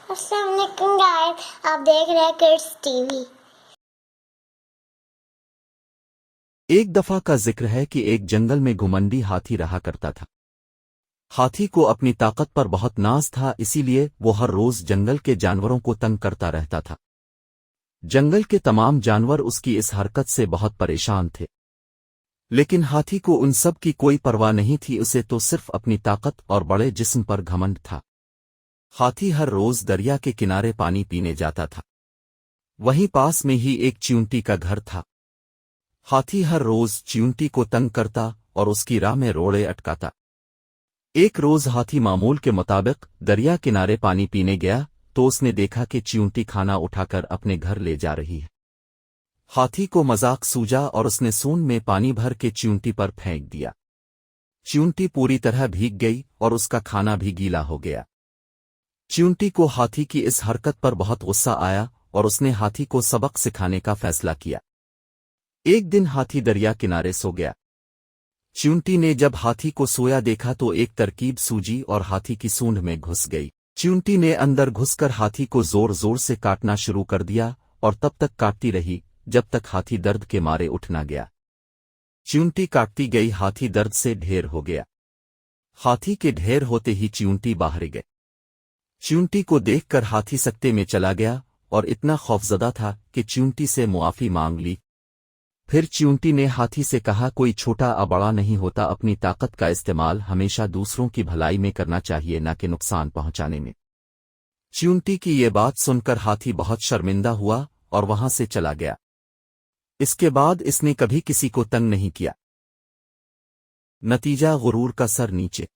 السلام علیکم گائز، آپ دیکھ رہے ہیں کڈس ٹی وی۔ ایک دفعہ کا ذکر ہے کہ ایک جنگل میں گھمنڈی ہاتھی رہا کرتا تھا۔ ہاتھی کو اپنی طاقت پر بہت ناز تھا، اسی لیے وہ ہر روز جنگل کے جانوروں کو تنگ کرتا رہتا تھا۔ جنگل کے تمام جانور اس کی اس حرکت سے بہت پریشان تھے، لیکن ہاتھی کو ان سب کی کوئی پرواہ نہیں تھی، اسے تو صرف اپنی طاقت اور بڑے جسم پر گھمنڈ تھا۔ ہاتھی ہر روز دریا کے کنارے پانی پینے جاتا تھا، وہیں پاس میں ہی ایک چیونٹی کا گھر تھا۔ ہاتھی ہر روز چیونٹی کو تنگ کرتا اور اس کی راہ میں روڑے اٹکاتا۔ ایک روز ہاتھی معمول کے مطابق دریا کنارے پانی پینے گیا تو اس نے دیکھا کہ چیونٹی کھانا اٹھا کر اپنے گھر لے جا رہی ہے۔ ہاتھی کو مذاق سوجا اور اس نے سون میں پانی بھر کے چیونٹی پر پھینک دیا۔ چیونٹی پوری طرح بھیگ گئی اور اس کا کھانا بھی گیلا ہو گیا۔ چیونٹی کو ہاتھی کی اس حرکت پر بہت غصہ آیا اور اس نے ہاتھی کو سبق سکھانے کا فیصلہ کیا۔ ایک دن ہاتھی دریا کنارے سو گیا۔ چیونٹی نے جب ہاتھی کو سویا دیکھا تو ایک ترکیب سوجی اور ہاتھی کی سونڈ میں گھس گئی۔ چیونٹی نے اندر گھس کر ہاتھی کو زور زور سے کاٹنا شروع کر دیا اور تب تک کاٹتی رہی جب تک ہاتھی درد کے مارے اٹھ نہ گیا۔ چیونٹی کاٹتی گئی، ہاتھی درد سے ڈھیر ہو گیا۔ ہاتھی کے ڈھیر ہوتے ہی چیونٹی باہر گئے۔ چیونٹی کو دیکھ کر ہاتھی سکتے میں چلا گیا اور اتنا خوفزدہ تھا کہ چیونٹی سے معافی مانگ لی۔ پھر چیونٹی نے ہاتھی سے کہا، کوئی چھوٹا بڑا نہیں ہوتا، اپنی طاقت کا استعمال ہمیشہ دوسروں کی بھلائی میں کرنا چاہیے، نہ کہ نقصان پہنچانے میں۔ چیونٹی کی یہ بات سن کر ہاتھی بہت شرمندہ ہوا اور وہاں سے چلا گیا۔ اس کے بعد اس نے کبھی کسی کو تنگ نہیں کیا۔ نتیجہ غرور کا سر نیچے۔